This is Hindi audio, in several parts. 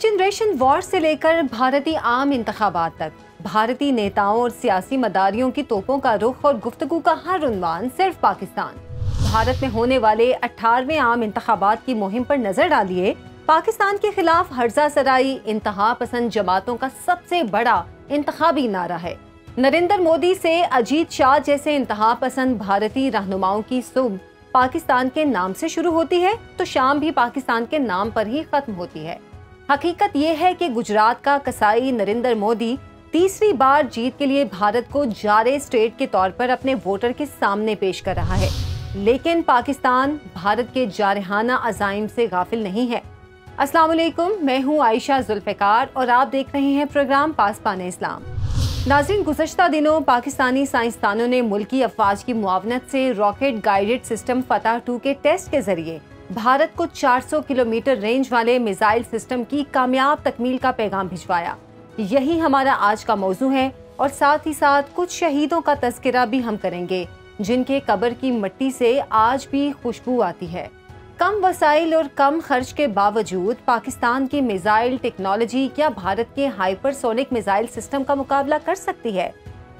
नेक्स्ट जनरेशन वॉर से लेकर भारतीय आम इंतखाबात तक भारतीय नेताओं और सियासी मदारियों की तोपों का रुख और गुफ्तगू का हर उन्वान सिर्फ पाकिस्तान। भारत में होने वाले 18वें आम इंतखाबात की मुहिम पर नजर डालिए। पाकिस्तान के खिलाफ हर्जा सराई इंतहा पसंद जमातों का सबसे बड़ा इंतखाबी नारा है। नरेंद्र मोदी से अजीत शाह जैसे इंतहा पसंद भारतीय रहनुमाओं की सुबह पाकिस्तान के नाम से शुरू होती है तो शाम भी पाकिस्तान के नाम पर ही खत्म होती है। हकीकत ये है कि गुजरात का कसाई नरेंद्र मोदी तीसरी बार जीत के लिए भारत को जारे स्टेट के तौर पर अपने वोटर के सामने पेश कर रहा है, लेकिन पाकिस्तान भारत के जारहाना अज़ाइम से गाफिल नहीं है। अस्सलाम वालेकुम, मैं हूँ आयशा जुल्फ़िकार और आप देख रहे हैं प्रोग्राम पासबान इस्लाम। नाज़रीन, गुज़श्ता दिनों पाकिस्तानी साइंसदानों ने मुल्की अफवाज की मुआवनत से रॉकेट गाइडेड सिस्टम फतह 2 के टेस्ट के जरिए भारत को 400 किलोमीटर रेंज वाले मिसाइल सिस्टम की कामयाब तकमील का पैगाम भिजवाया। यही हमारा आज का मौजू है और साथ ही साथ कुछ शहीदों का तज़किरा भी हम करेंगे जिनके कब्र की मिट्टी से आज भी खुशबू आती है। कम वसाइल और कम खर्च के बावजूद पाकिस्तान की मिसाइल टेक्नोलॉजी क्या भारत के हाइपरसोनिक मिसाइल सिस्टम का मुकाबला कर सकती है?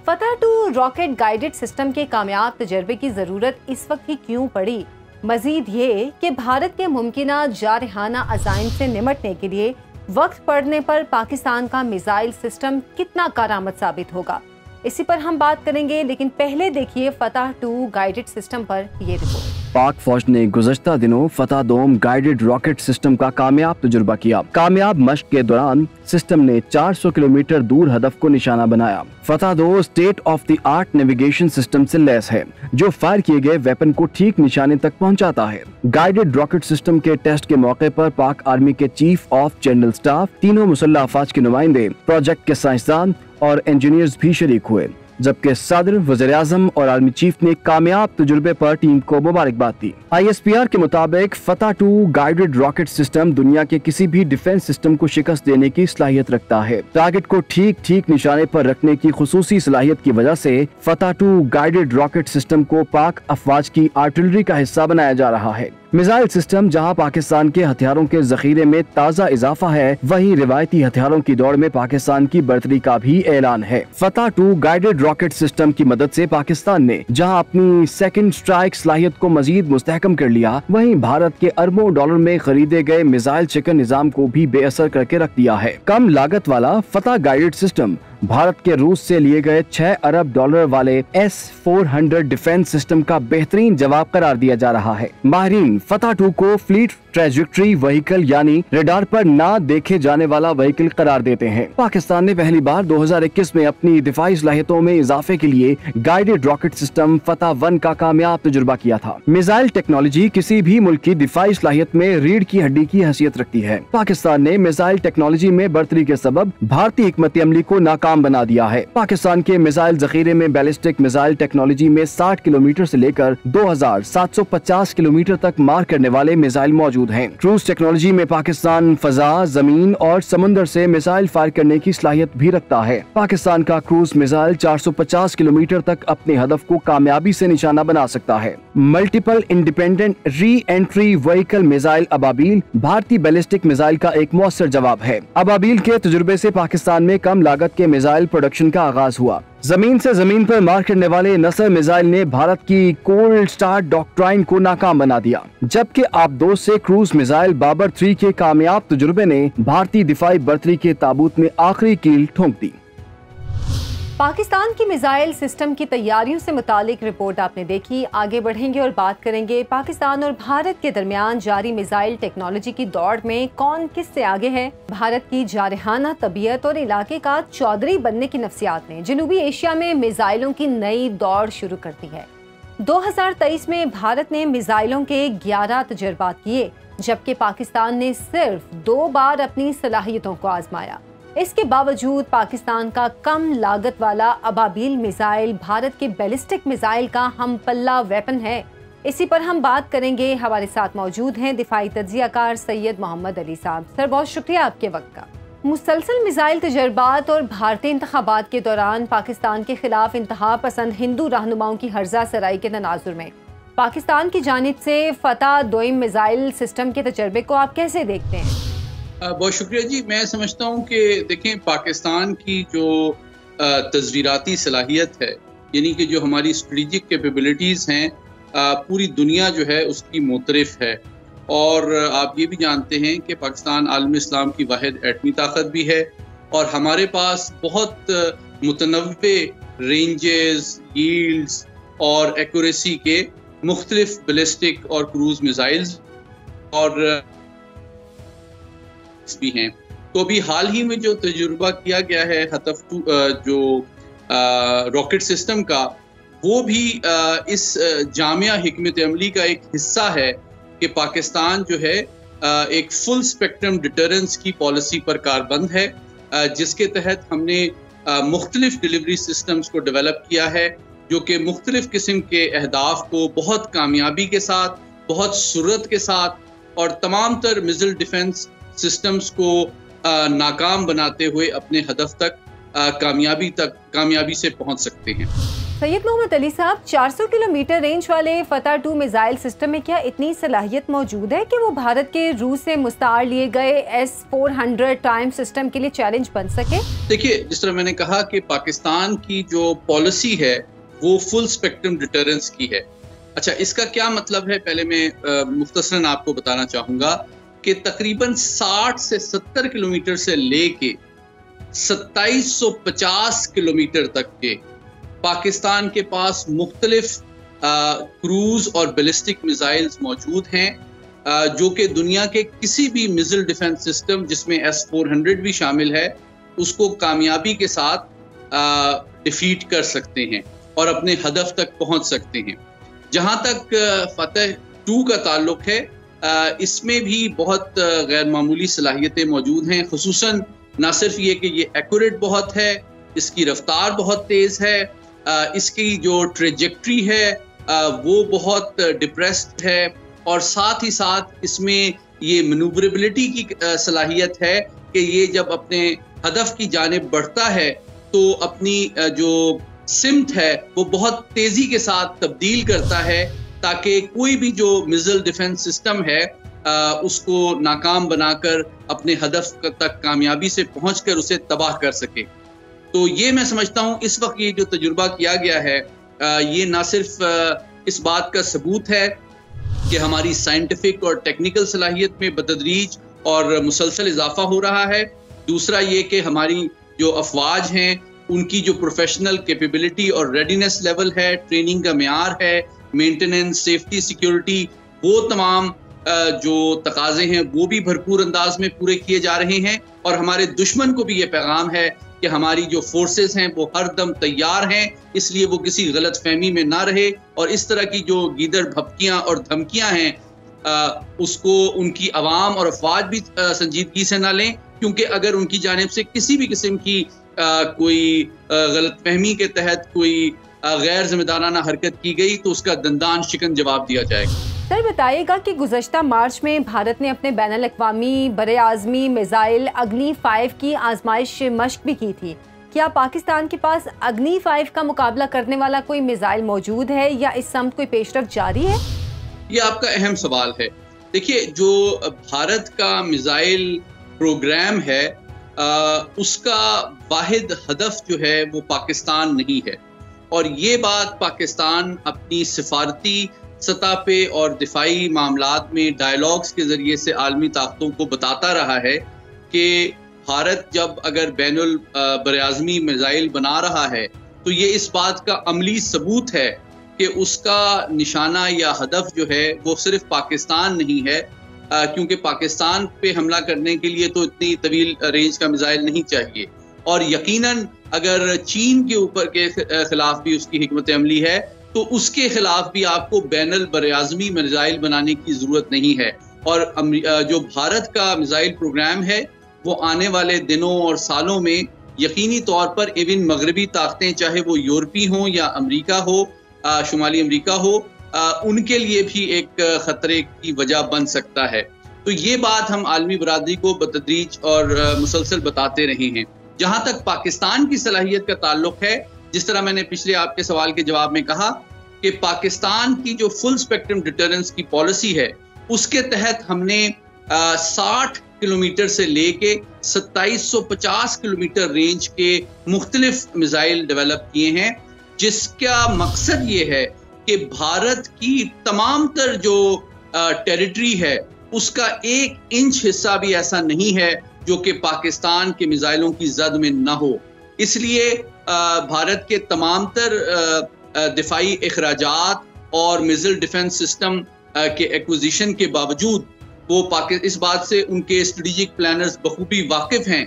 फतह 2 रॉकेट गाइडेड सिस्टम के कामयाब तजर्बे की जरूरत इस वक्त ही क्यों पड़ी? मजीद ये कि भारत के मुमकिना जारहाना अज़ाइम से निमटने के लिए वक्त पड़ने पर पाकिस्तान का मिसाइल सिस्टम कितना कारआमद साबित होगा, इसी पर हम बात करेंगे। लेकिन पहले देखिए फतह 2 गाइडेड सिस्टम पर ये रिपोर्ट। पाक फौज ने गुज़श्ता दिनों फतह 2 गाइडेड रॉकेट सिस्टम का कामयाब तजुर्बा किया। कामयाब मश्क के दौरान सिस्टम ने 400 किलोमीटर दूर हदफ को निशाना बनाया। फतह 2 state of the art navigation system से लैस है जो फायर किए गए वेपन को ठीक निशाने तक पहुंचाता है। गाइडेड रॉकेट सिस्टम के टेस्ट के मौके पर पाक आर्मी के चीफ ऑफ जनरल स्टाफ, तीनों मुसल्लह अफवाज के नुमाइंदे, प्रोजेक्ट के साइंसदान और इंजीनियर्स भी शरीक हुए, जबकि सदर, वज़ीर-ए-आज़म और आर्मी चीफ ने कामयाब तजुर्बे पर टीम को मुबारकबाद दी। ISPR के मुताबिक फतह 2 गाइडेड रॉकेट सिस्टम दुनिया के किसी भी डिफेंस सिस्टम को शिकस्त देने की सलाहियत रखता है। टारगेट को ठीक निशाने पर रखने की खुसूसी सलाहियत की वजह से फतह 2 गाइडेड रॉकेट सिस्टम को पाक अफवाज की आर्टिलरी का हिस्सा बनाया जा रहा है। मिसाइल सिस्टम जहां पाकिस्तान के हथियारों के जखीरे में ताज़ा इजाफा है, वहीं रिवायती हथियारों की दौड़ में पाकिस्तान की बढ़तरी का भी ऐलान है। फतह 2 गाइडेड रॉकेट सिस्टम की मदद से पाकिस्तान ने जहां अपनी सेकंड स्ट्राइक सलाहियत को मजीद मुस्तहकम कर लिया, वहीं भारत के अरबों डॉलर में खरीदे गए मिसाइल चिकन निजाम को भी बेअसर करके रख दिया है। कम लागत वाला फतह गाइडेड सिस्टम भारत के रूस से लिए गए 6 अरब डॉलर वाले S-400 डिफेंस सिस्टम का बेहतरीन जवाब करार दिया जा रहा है। माहिरीन फतह 2 को फ्लीट ट्रेजेक्टरी व्हीकल यानी रडार पर ना देखे जाने वाला व्हीकल करार देते हैं। पाकिस्तान ने पहली बार 2021 में अपनी दिफाई सलाहियतों में इजाफे के लिए गाइडेड रॉकेट सिस्टम फतह 1 का कामयाब तजुर्बा किया था। मिसाइल टेक्नोलॉजी किसी भी मुल्क की दिफाई सलाहियत में रीढ़ की हड्डी की हैसियत रखती है। पाकिस्तान ने मिसाइल टेक्नोलॉजी में बढ़तरी के सबब भारतीय हिकमत अमली को नाकाम बना दिया है। पाकिस्तान के मिसाइल जखीरे में बैलिस्टिक मिसाइल टेक्नोलॉजी में 60 किलोमीटर से लेकर 2750 किलोमीटर तक मार करने वाले मिसाइल मौजूद हैं। क्रूज टेक्नोलॉजी में पाकिस्तान फजा, जमीन और समुद्र से मिसाइल फायर करने की सलाहियत भी रखता है। पाकिस्तान का क्रूज मिसाइल 450 किलोमीटर तक अपने हदफ को कामयाबी से निशाना बना सकता है। Multiple independent re entry vehicle missile Ababeel भारतीय बैलिस्टिक मिसाइल का एक मौसर जवाब है। अबाबील के तजुर्बे से पाकिस्तान में कम लागत के मिसाइल प्रोडक्शन का आगाज हुआ। जमीन से जमीन पर मार करने वाले नसर मिसाइल ने भारत की कोल्ड स्टार्ट डॉक्ट्राइन को नाकाम बना दिया, जबकि आबदोज से क्रूज मिसाइल बाबर 3 के कामयाब तजुर्बे ने भारतीय दिफाई बढ़तरी के ताबूत में आखिरी कील ठोंक दी। पाकिस्तान की मिसाइल सिस्टम की तैयारियों से मुतालिक रिपोर्ट आपने देखी। आगे बढ़ेंगे और बात करेंगे पाकिस्तान और भारत के दरमियान जारी मिसाइल टेक्नोलॉजी की दौड़ में कौन किससे आगे है। भारत की जारहाना तबीयत और इलाके का चौधरी बनने की नफ्सियात ने जनूबी एशिया में मिसाइलों की नई दौड़ शुरू कर दी है। 2023 में भारत ने मिसाइलों के 11 तजर्बात किए, जबकि पाकिस्तान ने सिर्फ 2 बार अपनी सलाहियतों को आजमाया। इसके बावजूद पाकिस्तान का कम लागत वाला अबाबील मिसाइल भारत के बैलिस्टिक मिसाइल का हम पल्ला वेपन है। इसी पर हम बात करेंगे। हमारे साथ मौजूद हैं दिफाई तज्जियाकार सैयद मोहम्मद अली साहब। सर, बहुत शुक्रिया आपके वक्त का। मुसलसल मिसाइल तजर्बात और भारतीय इंतखाबात के दौरान पाकिस्तान के खिलाफ इंतहा पसंद हिंदू रहनुमाओं की हर्जा सराई के तनाजुर में पाकिस्तान की जानिब से फतह 2 मिसाइल सिस्टम के तजर्बे को आप कैसे देखते हैं? बहुत शुक्रिया जी। मैं समझता हूँ कि देखें, पाकिस्तान की जो तज़वीराती सलाहियत है, यानी कि जो हमारी स्ट्रेटेजिक कैपेबिलिटीज़ हैं, पूरी दुनिया जो है उसकी मोतरफ़ है। और आप ये भी जानते हैं कि पाकिस्तान आलम इस्लाम की वाहिद एटमी ताकत भी है और हमारे पास बहुत मुतनव्वे रेंजेस, यील्ड्स और एक्यूरेसी के मुख्तलिफ बैलिस्टिक और क्रूज़ मिसाइल्स और भी हैं। तो अभी हाल ही में जो तजुर्बा किया गया है हतफ जो रॉकेट सिस्टम का, वो भी इस जामिया हिकमत अमली का एक हिस्सा है कि पाकिस्तान जो है एक फुल स्पेक्ट्रम डिटरेंस की पॉलिसी पर कारबंद है, जिसके तहत हमने मुख्तलिफ डिलीवरी सिस्टम्स को डेवलप किया है जो कि मुख्तलिफ किस्म के अहदाफ को बहुत कामयाबी के साथ, बहुत सुरत के साथ और तमाम तर मिज़िल डिफेंस सिस्टम्स को नाकाम बनाते हुए अपने हदफ तक कामयाबी से पहुंच सकते हैं। सैयद मोहम्मद अली साहब, 400 किलोमीटर रेंज वाले फतह 2 मिसाइल सिस्टम में क्या इतनी सलाहियत मौजूद है कि वो भारत के रूस से मुस्तार लिए गए S-400 टाइम सिस्टम के लिए चैलेंज बन सके? देखिए, जिस तरह मैंने कहा कि पाकिस्तान की जो पॉलिसी है वो फुल स्पेक्ट्रम डिटरेंस की है। अच्छा, इसका क्या मतलब है, पहले मैं मुख्तसरन आपको बताना चाहूँगा कि तकरीबन 60 से 70 किलोमीटर से लेके 2750 किलोमीटर तक के पाकिस्तान के पास मुख्तलिफ क्रूज और बैलिस्टिक मिसाइल्स मौजूद हैं, जो कि दुनिया के किसी भी मिसाइल डिफेंस सिस्टम जिसमें S-400 भी शामिल है उसको कामयाबी के साथ डिफीट कर सकते हैं और अपने हदफ तक पहुंच सकते हैं। जहां तक फतह 2 का ताल्लुक है, इसमें भी बहुत गैर मामूली सलाहियतें मौजूद हैं, खुसूसन ना सिर्फ ये कि ये एक्यूरेट बहुत है, इसकी रफ्तार बहुत तेज़ है, इसकी जो ट्रेजेक्ट्री है वो बहुत डिप्रेस्ड है और साथ ही साथ इसमें ये मनूवरेबिलिटी की सलाहियत है कि ये जब अपने हदफ की जानिब बढ़ता है तो अपनी जो सिमत है वो बहुत तेज़ी के साथ तब्दील करता है ताकि कोई भी जो मिसाइल डिफेंस सिस्टम है उसको नाकाम बनाकर अपने हदफ तक कामयाबी से पहुंचकर उसे तबाह कर सके। तो ये मैं समझता हूँ इस वक्त ये जो तजुर्बा किया गया है ये ना सिर्फ इस बात का सबूत है कि हमारी साइंटिफिक और टेक्निकल सलाहियत में बतदरीज और मुसलसल इजाफा हो रहा है, दूसरा ये कि हमारी जो अफवाज हैं उनकी जो प्रोफेशनल कैपेबिलिटी और रेडीनेस लेवल है, ट्रेनिंग का मेयार है, मेंटेनेंस, सेफ्टी, सिक्योरिटी, वो तमाम जो तकाजे हैं वो भी भरपूर अंदाज में पूरे किए जा रहे हैं। और हमारे दुश्मन को भी ये पैगाम है कि हमारी जो फोर्सेस हैं वो हर दम तैयार हैं, इसलिए वो किसी गलत फहमी में ना रहे और इस तरह की जो गीदड़ भपकियाँ और धमकियाँ हैं उसको उनकी आवाम और अफवाज भी संजीदगी से ना लें, क्योंकि अगर उनकी जानिब से किसी भी किस्म की कोई गलत फहमी के तहत कोई गैर जिम्मेदाराना हरकत की गई तो उसका दंदान शिकन जवाब दिया जाएगा। सर, बताइएगा कि गुज़श्ता मार्च में भारत ने अपने बैनुल अक़वामी बरे-आज़मी मिसाइल अग्नि 5 की आजमाइश मश्क भी की थी। क्या पाकिस्तान के पास अग्नि 5 का मुकाबला करने वाला कोई मिसाइल मौजूद है या इस समत कोई पेशरफ जारी है? ये आपका अहम सवाल है। देखिए, जो भारत का मिसाइल प्रोग्राम है उसका वाहिद हदफ जो है वो पाकिस्तान नहीं है और ये बात पाकिस्तान अपनी सिफारती सतह पे और दिफाई मामलात में डायलॉग्स के ज़रिए से आलमी ताकतों को बताता रहा है कि भारत जब अगर बैनुल बरे-आज़मी मिसाइल बना रहा है तो ये इस बात का अमली सबूत है कि उसका निशाना या हदफ जो है वो सिर्फ पाकिस्तान नहीं है, क्योंकि पाकिस्तान पे हमला करने के लिए तो इतनी तवील रेंज का मिसाइल नहीं चाहिए और यकीनन अगर चीन के ऊपर के खिलाफ भी उसकी हिकमत अमली है तो उसके खिलाफ भी आपको बैनुल बरे-आज़मी मिसाइल बनाने की ज़रूरत नहीं है। और जो भारत का मिसाइल प्रोग्राम है वो आने वाले दिनों और सालों में यकीनी तौर पर इवन मगरबी ताकतें, चाहे वो यूरोपी हों या अमरीका हो, शुमाली अमरीका हो, उनके लिए भी एक ख़तरे की वजह बन सकता है। तो ये बात हम आलमी बरादरी को बतदरीज और मुसलसल बताते रहे हैं। जहाँ तक पाकिस्तान की सलाहियत का ताल्लुक है, जिस तरह मैंने पिछले आपके सवाल के जवाब में कहा कि पाकिस्तान की जो फुल स्पेक्ट्रम डिटरेंस की पॉलिसी है उसके तहत हमने 60 किलोमीटर से लेके 2750 किलोमीटर रेंज के मुख्तलिफ मिसाइल डेवलप किए हैं, जिसका मकसद ये है कि भारत की तमाम तर जो टेरिटरी है उसका 1 इंच हिस्सा भी ऐसा नहीं है जो कि पाकिस्तान के मिसाइलों की जद में न हो। इसलिए भारत के तमाम तर दिफाई अखराजात और मिसाइल डिफेंस सिस्टम के एक्विजिशन के बावजूद वो इस बात से उनके स्ट्रेटेजिक प्लानर्स बखूबी वाकिफ हैं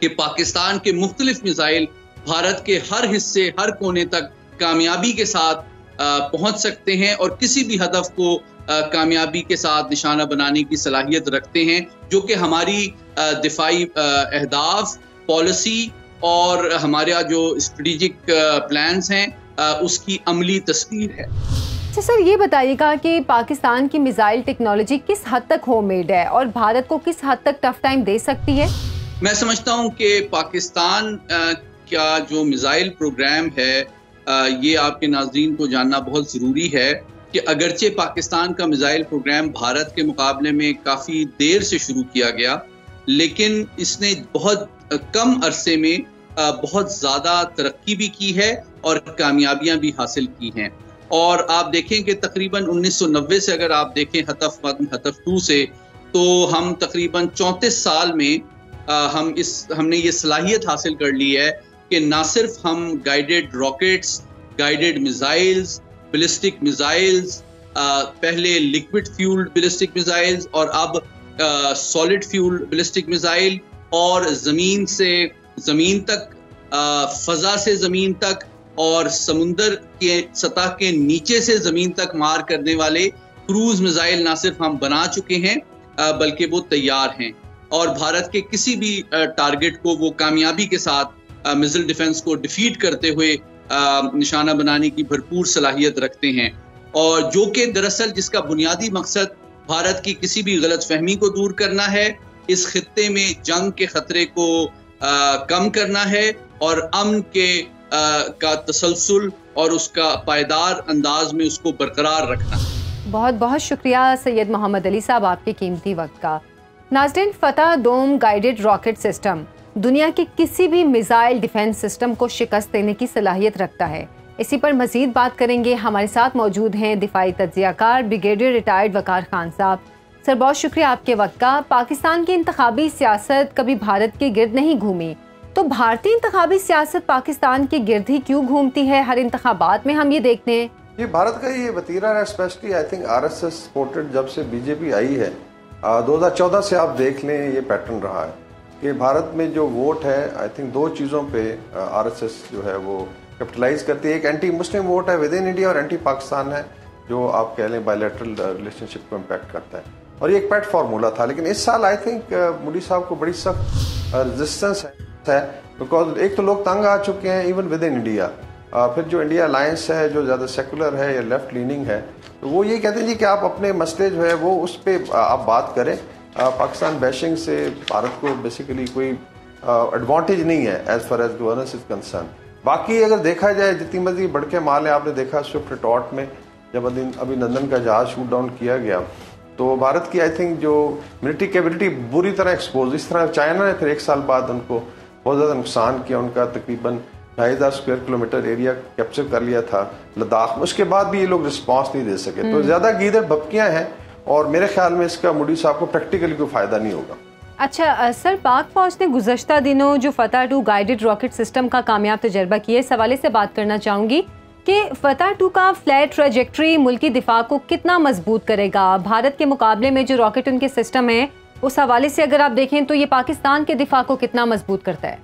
कि पाकिस्तान के मुख्तलिफ मिसाइल भारत के हर हिस्से, हर कोने तक कामयाबी के साथ पहुंच सकते हैं और किसी भी हदफ को कामयाबी के साथ निशाना बनाने की सलाहियत रखते हैं, जो कि हमारी दिफाई अहदाफ, पॉलिसी और हमारा जो स्ट्रेटेजिक प्लान्स हैं उसकी अमली तस्वीर है। अच्छा सर, ये बताइएगा कि पाकिस्तान की मिसाइल टेक्नोलॉजी किस हद तक होममेड है और भारत को किस हद तक टफ टाइम दे सकती है? मैं समझता हूँ कि पाकिस्तान का जो मिसाइल प्रोग्राम है ये आपके नाज़रीन को जानना बहुत ज़रूरी है कि अगरचे पाकिस्तान का मिसाइल प्रोग्राम भारत के मुकाबले में काफ़ी देर से शुरू किया गया, लेकिन इसने बहुत कम अरसे में बहुत ज़्यादा तरक्की भी की है और कामयाबियाँ भी हासिल की हैं। और आप देखें कि तकरीबन 1990 से अगर आप देखें हतफ 1, हतफ 2 से, तो हम तकरीबन 34 साल में हमने ये सलाहियत हासिल कर ली है कि ना सिर्फ हम guided rockets, guided missiles, ballistic missiles, पहले लिक्विड फ्यूल्ड बैलिस्टिक मिसाइल्स और अब सॉलिड फ्यूल्ड बैलिस्टिक मिसाइल, और ज़मीन से ज़मीन तक, फ़ज़ा से ज़मीन तक और समुंदर के सतह के नीचे से ज़मीन तक मार करने वाले क्रूज़ मिसाइल ना सिर्फ हम बना चुके हैं बल्कि वो तैयार हैं और भारत के किसी भी टारगेट को वो कामयाबी के साथ मिसाइल डिफेंस को डिफीट करते हुए निशाना बनाने की भरपूर सलाहियत रखते हैं, और जो कि दरअसल जिसका बुनियादी मकसद भारत की किसी भी गलत फहमी को दूर करना है, इस खित्ते में जंग के खतरे को कम करना है और अमन के का तसलसल और उसका पायदार अंदाज में उसको बरकरार रखना। बहुत बहुत शुक्रिया सैयद मोहम्मद अली साहब आपके कीमती वक्त का। नाज़रीन, फतह दोम गाइडेड रॉकेट सिस्टम दुनिया के किसी भी मिसाइल डिफेंस सिस्टम को शिकस्त देने की सलाहियत रखता है। इसी पर मजीद बात करेंगे। हमारे साथ मौजूद हैं दिफाई तज्ज़ियाकार ब्रिगेडियर रिटायर्ड वकार खान साहब। सर, बहुत शुक्रिया आपके वक्त का। पाकिस्तान की इंतखाबी सियासत कभी भारत के गिर्द नहीं घूमी, तो भारतीय इंतखाबी सियासत पाकिस्तान के गिर्द ही क्यों घूमती है? हर इंतखाबात में हम ये देखते हैं। ये भारत का ये वतीरा है, specially I think RSS supported जब से बीजेपी आई है 2014 से आप देख लें, ये पैटर्न रहा है कि भारत में जो वोट है आई थिंक 2 चीज़ों पे RSS जो है वो कैपिटलाइज करती है। एक एंटी मुस्लिम वोट है विद इन इंडिया और एंटी पाकिस्तान है जो आप कह लें बायलैटरल रिलेशनशिप को इम्पैक्ट करता है, और ये एक पेट फार्मूला था। लेकिन इस साल आई थिंक मोदी साहब को बड़ी सख्त रेजिस्टेंस है, बिकॉज एक तो लोग तंग आ चुके हैं इवन विद इन इंडिया, फिर जो इंडिया अलायंस है जो ज़्यादा सेकुलर है या लेफ्ट लीनिंग है, तो वो ये कहते हैं जी कि आप अपने मसले जो है वो उस पर आप बात करें। पाकिस्तान बैशिंग से भारत को बेसिकली कोई एडवांटेज नहीं है as far as governance is concern. बाकी अगर देखा जाए जितनी मर्जी बढ़ के माल है, आपने देखा स्विफ्ट रिटॉर्ट में जब अभिनंदन का जहाज शूट डाउन किया गया तो भारत की आई थिंक जो मिलिट्री कैपेबिलिटी बुरी तरह एक्सपोज, इस तरह चाइना ने फिर 1 साल बाद उनको बहुत ज़्यादा नुकसान किया, उनका तकरीबन 2500 स्क्वायर किलोमीटर एरिया कैप्चर कर लिया था लद्दाख में, उसके बाद भी ये लोग रिस्पांस नहीं दे सके। तो ज़्यादा गीदड़ भपकियाँ हैं और मेरे ख्याल में इसका मोदी साहब को प्रैक्टिकली कोई फ़ायदा नहीं होगा। अच्छा सर, पाक फौज ने गुज़श्ता दिनों जो फतह 2 गाइडेड रॉकेट सिस्टम का कामयाब तजर्बा किया, इस हवाले से बात करना चाहूँगी कि फतह 2 का फ्लैट ट्रैजेक्टरी मुल्की दिफा को कितना मजबूत करेगा? भारत के मुकाबले में जो रॉकेट उनके सिस्टम है उस हवाले से अगर आप देखें तो ये पाकिस्तान के दिफा को कितना मजबूत करता है?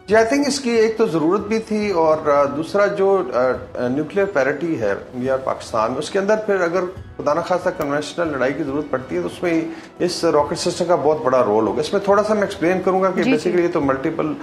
जी, आई थिंक इसकी एक तो ज़रूरत भी थी और दूसरा जो न्यूक्लियर पैरिटी है इंडिया और पाकिस्तान में, उसके अंदर फिर अगर खुदा न खासा कन्वेंशनल लड़ाई की ज़रूरत पड़ती है तो उसमें इस रॉकेट सिस्टम का बहुत बड़ा रोल होगा। इसमें थोड़ा सा मैं एक्सप्लेन करूंगा कि बेसिकली ये तो मल्टीपल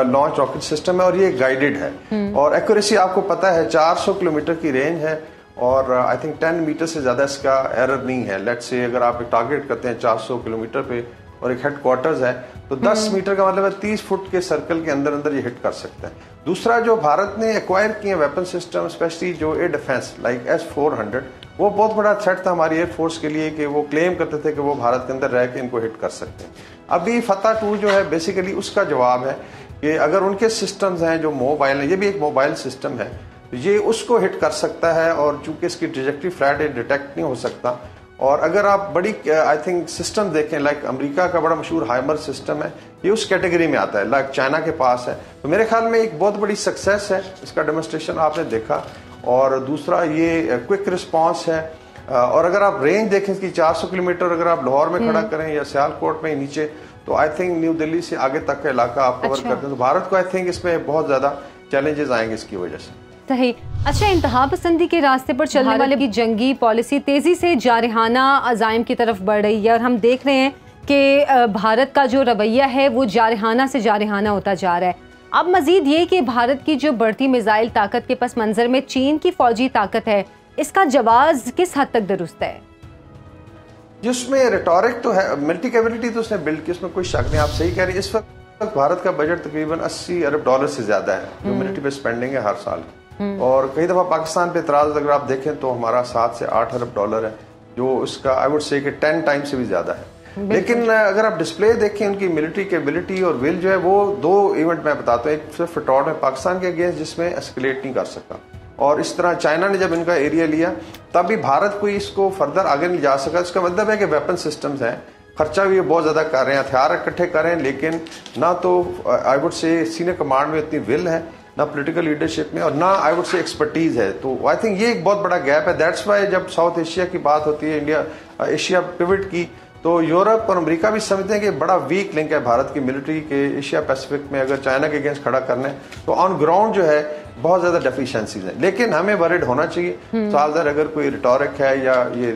लॉन्च रॉकेट सिस्टम है और ये गाइडेड है और एक्यूरेसी आपको पता है 400 किलोमीटर की रेंज है और आई थिंक 10 मीटर से ज़्यादा इसका एरर नहीं है। लेट्स से अगर आप टारगेट करते हैं 400 किलोमीटर पे और एक हेडक्वार्टर्स है, तो 10 मीटर का मतलब है 30 फुट के सर्कल के अंदर अंदर ये हिट कर सकता है। दूसरा जो भारत ने एक्वायर किए वेपन सिस्टम, स्पेशली जो एयर डिफेंस लाइक S-400, वो बहुत बड़ा थ्रेट था हमारी एयरफोर्स के लिए कि वो क्लेम करते थे कि वो भारत के अंदर रह के इनको हिट कर सकते हैं। अभी फतह 2 जो है बेसिकली उसका जवाब है कि अगर उनके सिस्टम्स हैं जो मोबाइल है, ये भी एक मोबाइल सिस्टम है, ये उसको हिट कर सकता है और चूंकि इसकी ट्रेजेक्टरी फ्लैट है, डिटेक्ट नहीं हो सकता। और अगर आप बड़ी आई थिंक सिस्टम देखें, लाइक अमेरिका का बड़ा मशहूर हाइमर सिस्टम है, ये उस कैटेगरी में आता है, लाइक चाइना के पास है। तो मेरे ख्याल में एक बहुत बड़ी सक्सेस है, इसका डेमोन्स्ट्रेशन आपने देखा। और दूसरा ये क्विक रिस्पांस है। और अगर आप रेंज देखें इसकी 400 किलोमीटर, अगर आप लाहौर में खड़ा करें या सियालकोट में नीचे, तो आई थिंक न्यू दिल्ली से आगे तक का इलाका आप कवर करते हैं। तो भारत को आई थिंक इसमें बहुत ज्यादा चैलेंजेस आएंगे इसकी वजह से। सही। अच्छा, इंतहा पसंदी के रास्ते पर चलने वाले की जंगी पॉलिसी तेजी से जारहाना अज़ाइम की तरफ बढ़ रही है और हम देख रहे हैं कि भारत का जो रवैया है वो जारहाना से जारहाना होता जा रहा है। अब मजीद ये कि भारत की जो बढ़ती मिसाइल ताकत के पस मंजर में चीन की फौजी ताकत है, इसका जवाब किस हद तक दुरुस्त है? जिसमें रिटोरिक तो है, मिलिट्री कैपेबिलिटी तो उसने बिल्ड की, उसमें कोई शक नहीं। आप सही कह रहे हैं, इस वक्त भारत का बजट तकरीबन 80 अरब डॉलर से ज्यादा है जो मिलिट्री पे स्पेंडिंग है हर साल। और कई दफा पाकिस्तान पे इतराज अगर आप देखें तो हमारा 7 से 8 अरब डॉलर है, जो उसका आई वुड से 10 टाइम्स से भी ज्यादा है। लेकिन अगर आप डिस्प्ले देखें उनकी मिलिट्री कैपेबिलिटी और विल जो है, वो 2 इवेंट मैं बताता हूँ। एक सिर्फ रिटॉर्ट में पाकिस्तान के अगेंस्ट जिसमें एस्केलेट नहीं कर सकता, और इस तरह चाइना ने जब इनका एरिया लिया तब भी भारत कोई इसको फर्दर आगे नहीं जा सका। इसका मतलब है कि वेपन सिस्टम्स हैं, खर्चा भी बहुत ज्यादा कर रहे हैं, हथियार इकट्ठे कर रहे हैं, लेकिन ना तो I would say senior command में इतनी विल है, ना पॉलिटिकल लीडरशिप में, और ना आई वुड से एक्सपर्टीज है। तो आई थिंक ये एक बहुत बड़ा गैप है। दैट्स वाई जब साउथ एशिया की बात होती है, इंडिया एशिया पिवट की, तो यूरोप और अमेरिका भी समझते हैं कि बड़ा वीक लिंक है भारत की मिलिट्री के एशिया पैसिफिक में। अगर चाइना के अगेंस्ट खड़ा करना है तो ऑन ग्राउंड जो है बहुत ज्यादा डेफिशिएंसीज हैं। लेकिन हमें वरिड होना चाहिए, साल दर अगर कोई रिटोरिक है या ये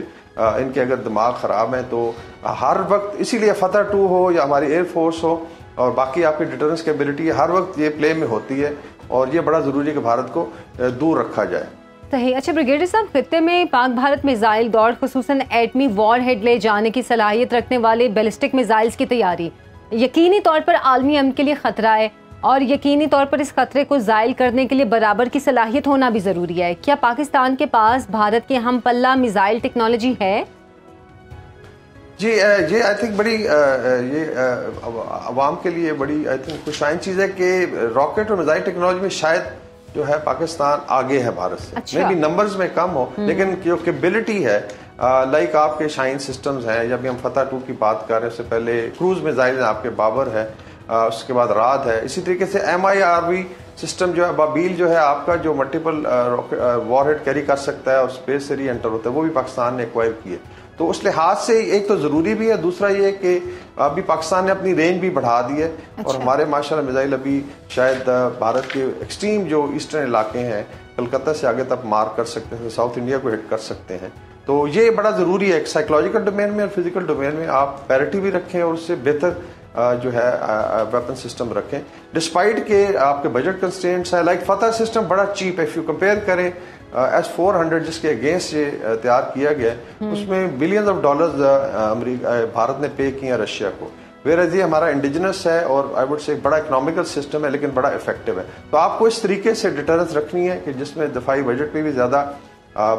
इनके अगर दिमाग खराब है तो हर वक्त, इसीलिए फतह 2 हो या हमारी एयरफोर्स हो और बाकी आपकी डिटरेंस कैपेबिलिटी हर वक्त ये प्ले में होती है, और ये बड़ा जरूरी है कि भारत को दूर रखा जाए। सही। अच्छा ब्रिगेडियर साहब, खित्ते में पाक भारत मिसाइल दौड़, खुसूसन एटमी वॉर हेड ले जाने की सलाहियत रखने वाले बैलिस्टिक मिसाइल्स की तैयारी यकीनी तौर पर आलमी अमन के लिए खतरा है, और यकीनी तौर पर इस खतरे को ज़ायल करने के लिए बराबर की सलाहियत होना भी ज़रूरी है। क्या पाकिस्तान के पास भारत के हम पल्ला मिसाइल टेक्नोलॉजी है? जी, ये आई थिंक बड़ी ये अवाम के लिए बड़ी आई थिंक खुशाइन चीज़ है कि रॉकेट और मिसाइल टेक्नोलॉजी में शायद जो है पाकिस्तान आगे है भारत से। अच्छा। मे भी नंबर्स में कम हो, लेकिन जो कैपेबिलिटी है, लाइक आपके शाइन सिस्टम्स हैं, जब हम फतह 2 की बात कर रहे हैं, उससे पहले क्रूज मिसाइल आपके बाबर है, उसके बाद राद है। इसी तरीके से MIRV सिस्टम जो है, बाबील जो है आपका, जो मल्टीपल वॉरहेड कैरी कर सकता है और स्पेस से री एंटर होता है, वो भी पाकिस्तान ने एक्वायर किए। तो उस लिहाज से एक तो जरूरी भी है, दूसरा ये कि अभी पाकिस्तान ने अपनी रेंज भी बढ़ा दी है। अच्छा। और हमारे माशाल्लाह मिसाइल अभी शायद भारत के एक्सट्रीम जो ईस्टर्न इलाके हैं, कलकत्ता से आगे तक मार कर सकते हैं, साउथ इंडिया को हिट कर सकते हैं। तो ये बड़ा जरूरी है, साइकोलॉजिकल डोमेन में और फिजिकल डोमेन में आप पैरिटी भी रखें और उससे बेहतर जो है वेपन सिस्टम रखें, डिस्पाइट के आपके बजट कंस्ट्रेंट्स है। लाइक फतह सिस्टम बड़ा चीप है, इफ यू कंपेयर करें S-400 जिसके अगेंस्ट ये तैयार किया गया है, उसमें बिलियंस ऑफ डॉलर्स भारत ने पे किए रशिया को, वेयर ये हमारा इंडिजिनस है और आई वुड से बड़ा इकोनॉमिकल सिस्टम है, लेकिन बड़ा इफेक्टिव है। तो आपको इस तरीके से डिटरेंस रखनी है कि जिसमें दफाई बजट पे भी ज्यादा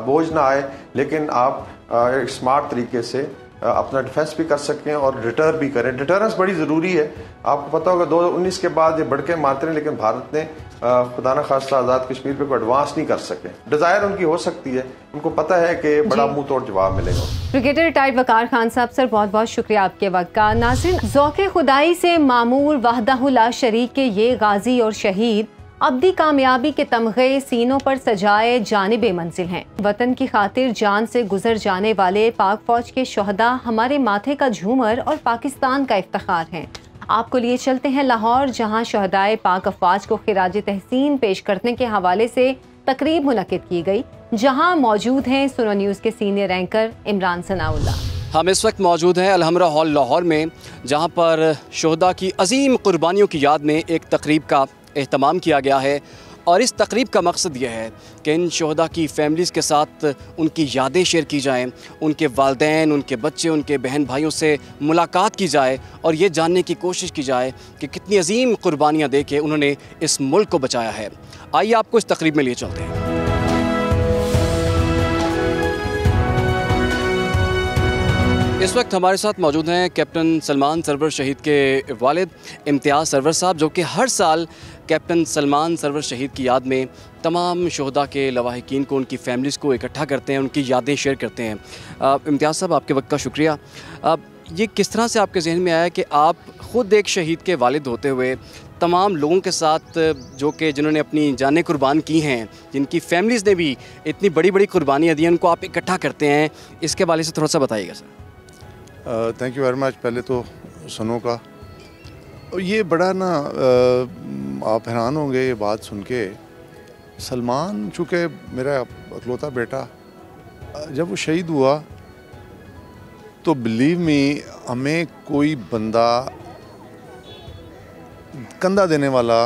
बोझ ना आए, लेकिन आप एक स्मार्ट तरीके से अपना डिफेंस भी कर सकें और डिटर भी करें। डिटरेंस बड़ी ज़रूरी है। आपको पता होगा 2019 के बाद ये बढ़ के मारते हैं, लेकिन भारत ने खुदा न खास्ता आज़ाद कश्मीर पे कोई एडवांस नहीं कर सके। डिज़ायर उनकी हो सकती है, उनको पता है कि बड़ा मुंह तोड़ जवाब मिलेगा। ब्रिगेडियर रिटायर्ड वकार खान साहब, सर बहुत बहुत शुक्रिया आपके वक्त का। नाज़रीन, ज़ौक़े खुदाई से मामूर वहदहु ला शरीक के ये गाजी और शहीद अब्दी कामयाबी के तमगे सीनों पर सजाए जानिबे मंजिल हैं। वतन की खातिर जान से गुजर जाने वाले पाक फौज के शोहदा हमारे माथे का झूमर और पाकिस्तान का इफ्तिखार हैं। आपको लिए चलते हैं लाहौर, जहां शोहदाए पाक अफवाज को खिराज तहसीन पेश करने के हवाले से तकरीब मुनक्किद की गई, जहां मौजूद हैं सुनो न्यूज़ के सीनियर एंकर इमरान सनाउल्लाह। हम इस वक्त मौजूद हैं अलहमरा हॉल लाहौर में, जहां पर शोहदा की अजीम कुर्बानियों की याद में एक तकरीब का एहतमाम किया गया है। और इस तकरीब का मकसद यह है कि इन शहदा की फैमिलीज़ के साथ उनकी यादें शेयर की जाएँ, उनके वालिदैन, उनके बच्चे, उनके बहन भाइयों से मुलाकात की जाए और ये जानने की कोशिश की जाए कि कितनी अजीम कुर्बानियाँ दे के उन्होंने इस मुल्क को बचाया है। आइए आपको इस तकरीब में लिए चलते हैं। इस वक्त हमारे साथ मौजूद हैं कैप्टन सलमान सरवर शहीद के वालिद इम्तियाज़ सरवर साहब, जो कि हर साल कैप्टन सलमान सरवर शहीद की याद में तमाम शहदा के लवाहिकीन को, उनकी फैमिलीज़ को इकट्ठा करते हैं, उनकी यादें शेयर करते हैं। इम्तियाज़ साहब, आपके वक्त का शुक्रिया। ये किस तरह से आपके जहन में आया कि आप ख़ुद एक शहीद के वालिद होते हुए तमाम लोगों के साथ जिन्होंने अपनी जानें कुर्बान की हैं, जिनकी फैमिलीज़ ने भी इतनी बड़ी बड़ी कुर्बानियाँ दी हैं, उनको आप इकट्ठा करते हैं, इसके बारे से थोड़ा सा बताइएगा sir. Thank you very much. पहले तो सनों का ये बड़ा ना आप हैरान होंगे ये बात सुन के। सलमान चूँकि मेरा अकलौता बेटा, जब वो शहीद हुआ तो बिलीव मी, हमें कोई बंदा कंधा देने वाला,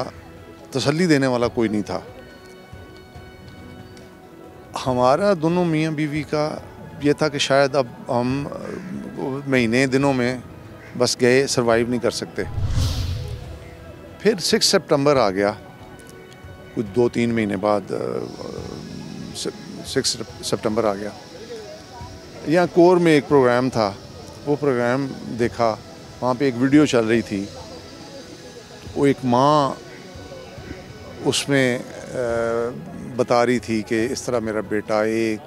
तसल्ली देने वाला कोई नहीं था। हमारा दोनों मियाँ बीवी का ये था कि शायद अब हम महीने दिनों में बस गए, सरवाइव नहीं कर सकते। फिर 6 सितंबर आ गया, कुछ 2-3 महीने बाद 6 सितंबर आ गया। यहाँ कोर में एक प्रोग्राम था, वो प्रोग्राम देखा, वहाँ पे एक वीडियो चल रही थी। वो एक माँ उसमें बता रही थी कि इस तरह मेरा बेटा, एक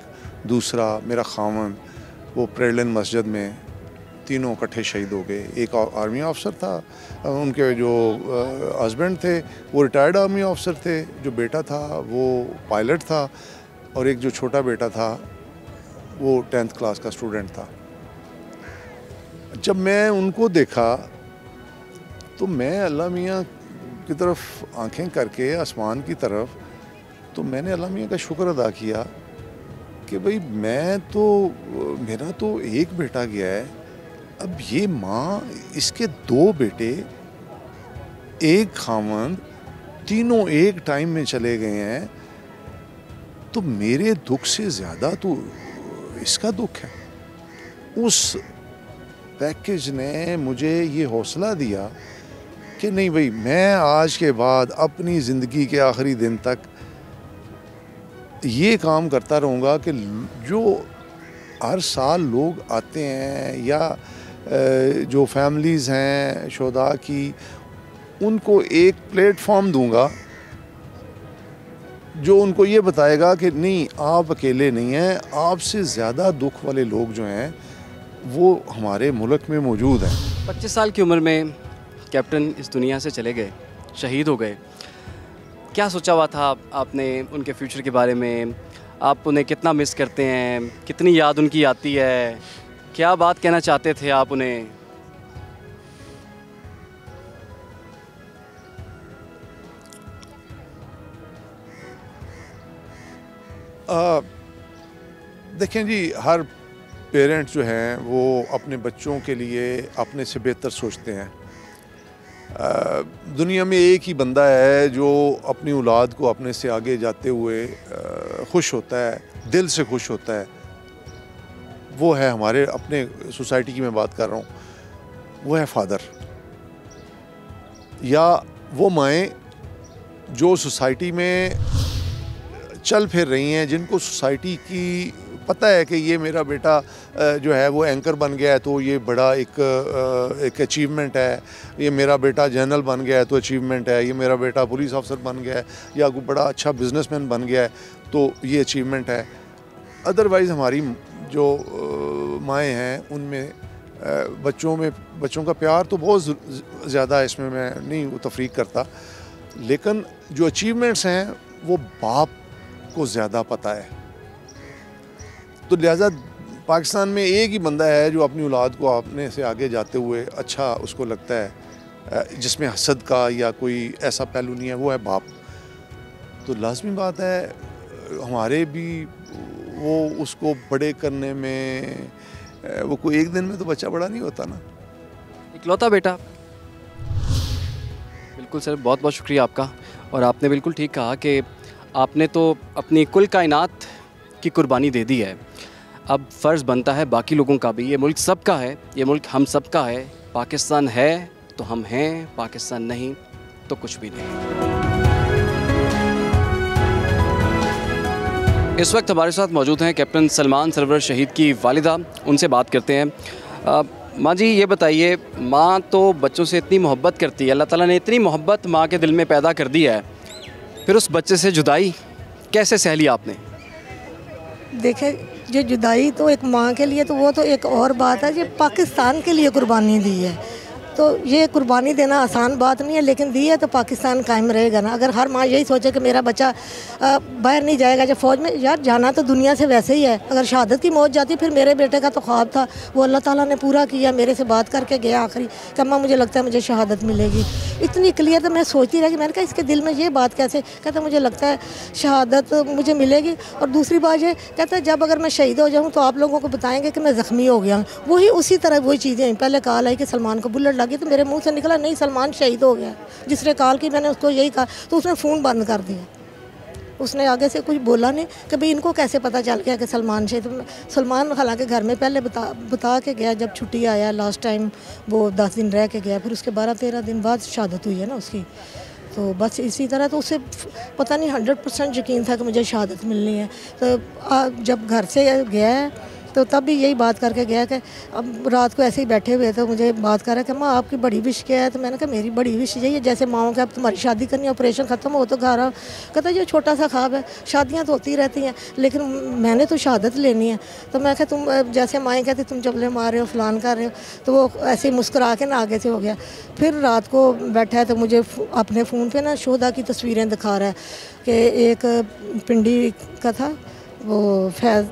दूसरा मेरा खामन, वो प्रेलन मस्जिद में तीनों इकट्ठे शहीद हो गए। एक आर्मी ऑफिसर था, उनके जो हस्बैंड थे वो रिटायर्ड आर्मी ऑफिसर थे, जो बेटा था वो पायलट था, और एक जो छोटा बेटा था वो 10th क्लास का स्टूडेंट था। जब मैं उनको देखा तो मैं अल्लाह मियाँ की तरफ आंखें करके आसमान की तरफ, तो मैंने अल्लाह मियाँ का शुक्र अदा किया कि भाई मेरा तो एक बेटा गया है, अब ये माँ, इसके 2 बेटे, एक खामंद, तीनों एक टाइम में चले गए हैं, तो मेरे दुख से ज़्यादा तो इसका दुख है। उस पैकेज ने मुझे ये हौसला दिया कि नहीं भाई, मैं आज के बाद अपनी ज़िंदगी के आखिरी दिन तक ये काम करता रहूँगा कि जो हर साल लोग आते हैं या जो फैमिलीज़ हैं शोधा की, उनको एक प्लेटफॉर्म दूंगा जो उनको ये बताएगा कि नहीं, आप अकेले नहीं हैं, आपसे ज़्यादा दुख वाले लोग जो हैं वो हमारे मुल्क में मौजूद हैं। 25 साल की उम्र में कैप्टन इस दुनिया से चले गए, शहीद हो गए। क्या सोचा हुआ था आपने उनके फ्यूचर के बारे में? आप उन्हें कितना मिस करते हैं, कितनी याद उनकी आती है, क्या बात कहना चाहते थे आप उन्हें? देखें जी, हर पेरेंट्स जो हैं वो अपने बच्चों के लिए अपने से बेहतर सोचते हैं। दुनिया में एक ही बंदा है जो अपनी औलाद को अपने से आगे जाते हुए खुश होता है, दिल से खुश होता है। वो है हमारे अपने सोसाइटी की मैं बात कर रहा हूँ, वो है फादर, या वो माएँ जो सोसाइटी में चल फिर रही हैं, जिनको सोसाइटी की पता है कि ये मेरा बेटा जो है वो एंकर बन गया है तो ये बड़ा एक अचीवमेंट है, ये मेरा बेटा जनरल बन गया है तो अचीवमेंट है, ये मेरा बेटा पुलिस अफसर बन गया है या कोई बड़ा अच्छा बिजनेसमैन बन गया है तो ये अचीवमेंट है। अदरवाइज़ हमारी जो माएँ हैं उनमें बच्चों का प्यार तो बहुत ज़्यादा है, इसमें मैं नहीं तफरीक करता, लेकिन जो अचीवमेंट्स हैं वो बाप को ज़्यादा पता है। तो लिहाजा पाकिस्तान में एक ही बंदा है जो अपनी औलाद को अपने से आगे जाते हुए अच्छा उसको लगता है, जिसमें हसद का या कोई ऐसा पहलू नहीं है, वो है बाप। तो लाजमी बात है हमारे भी वो उसको बड़े करने में, वो कोई एक दिन में तो बच्चा बड़ा नहीं होता ना। इकलौता बेटा, बिल्कुल सर, बहुत बहुत शुक्रिया आपका। और आपने बिल्कुल ठीक कहा कि आपने तो अपनी कुल कायनात की कुर्बानी दे दी है। अब फ़र्ज़ बनता है बाकी लोगों का भी। ये मुल्क सबका है, ये मुल्क हम सबका है। पाकिस्तान है तो हम हैं, पाकिस्तान नहीं तो कुछ भी नहीं। इस वक्त हमारे साथ मौजूद हैं कैप्टन सलमान सरवर शहीद की वालिदा। उनसे बात करते हैं। माँ जी, ये बताइए, माँ तो बच्चों से इतनी मोहब्बत करती है, अल्लाह ताला ने इतनी मोहब्बत माँ के दिल में पैदा कर दी है, फिर उस बच्चे से जुदाई कैसे सह ली आपने? देखे, जो जुदाई तो एक माँ के लिए तो वो तो एक और बात है, जो पाकिस्तान के लिए कुर्बानी दी है, तो ये कुर्बानी देना आसान बात नहीं है, लेकिन दी है तो पाकिस्तान कायम रहेगा ना। अगर हर माँ यही सोचे कि मेरा बच्चा बाहर नहीं जाएगा, जब फ़ौज में, यार जाना तो दुनिया से वैसे ही है। अगर शहादत की मौत जाती, फिर मेरे बेटे का तो ख्वाब था, वो अल्लाह ताला ने पूरा किया। मेरे से बात करके गया आखिरी कि अम्मा मुझे लगता है मुझे शहादत मिलेगी। इतनी क्लियर, तो मैं सोचती रही कि मैंने कहा इसके दिल में ये बात कैसे, कहता मुझे लगता है शहादत मुझे मिलेगी। और दूसरी बात ये कहता है जब अगर मैं शहीद हो जाऊँ तो आप लोगों को बताएंगे कि मैं ज़ख्मी हो गया हूँ। वही उसी तरह वही चीज़ें, पहले कॉल आई कि सलमान को बुलेट लगी, तो मेरे मुंह से निकला नहीं सलमान शहीद हो गया। जिसने कॉल की मैंने उसको यही कहा, तो उसने फ़ोन बंद कर दिया। उसने आगे से कुछ बोला नहीं कि भाई इनको कैसे पता चल गया कि सलमान शहीद। सलमान हालांकि घर में पहले बता के गया, जब छुट्टी आया लास्ट टाइम वो 10 दिन रह के गया, फिर उसके 12-13 दिन बाद शहादत हुई है ना उसकी। तो बस इसी तरह, तो उसे पता नहीं 100% यकीन था कि मुझे शहादत मिलनी है। तो जब घर से गया है तो तब भी यही बात करके गया कि अब रात को ऐसे ही बैठे हुए थे, मुझे बात कर रहा है कि माँ आपकी बड़ी विश क्या है? तो मैंने कहा मेरी बड़ी विश यही है, जैसे माओ के अब तुम्हारी शादी करनी, ऑपरेशन ख़त्म हो तो घर आओ। कहता ये छोटा सा ख्वाब है, शादियाँ तो होती रहती हैं, लेकिन मैंने तो शहादत लेनी है। तो मैं कहा तुम जैसे माएँ कहती तुम चपले मार रहे हो, फलान कर रहे हो, तो वो ऐसे ही मुस्कुरा के ना आगे से हो गया। फिर रात को बैठा है तो मुझे अपने फ़ोन पर ना शोधा की तस्वीरें दिखा रहा है कि एक पिंडी का था, वो फैज़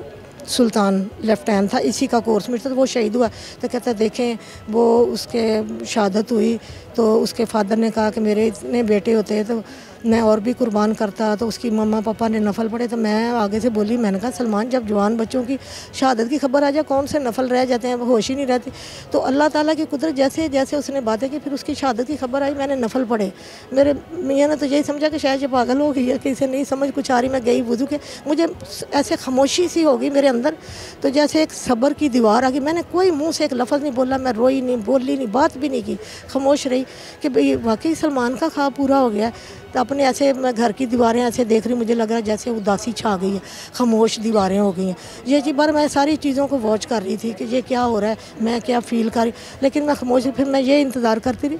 सुल्तान लेफ्टिनेंट था, इसी का कोर्स में था, तो वो शहीद हुआ। तो कहता देखें वो उसके शहादत हुई तो उसके फादर ने कहा कि मेरे इतने बेटे होते तो मैं और भी कुर्बान करता। तो उसकी मम्मा पापा ने नफल पढ़े। तो मैं आगे से बोली, मैंने कहा सलमान जब जवान बच्चों की शहादत की खबर आ जाए कौन से नफल रह जाते हैं, वो होश ही नहीं रहती। तो अल्लाह ताला की कुदरत, जैसे जैसे उसने बातें की, फिर उसकी शहादत की खबर आई, मैंने नफल पढ़े। मेरे मियाँ ने तो यही समझा कि शायद ये पागल हो गई है, कि इसे नहीं समझ कुछ आ रही। मैं गई वुज़ू के, मुझे ऐसे खामोशी सी हो गई मेरे अंदर, तो जैसे एक सब्र की दीवार आ गई। मैंने कोई मुँह से एक लफ्ज़ नहीं बोला, मैं रोई नहीं, बोली नहीं, बात भी नहीं की, खामोश रही कि भाई वाकई सलमान का ख्वाब पूरा हो गया। तो अपने ऐसे मैं घर की दीवारें ऐसे देख रही, मुझे लग रहा है जैसे उदासी छा गई है, खामोश दीवारें हो गई हैं। ये जी बार मैं सारी चीज़ों को वॉच कर रही थी कि ये क्या हो रहा है, मैं क्या फ़ील कर रही, लेकिन मैं खामोश। फिर मैं ये इंतज़ार करती रही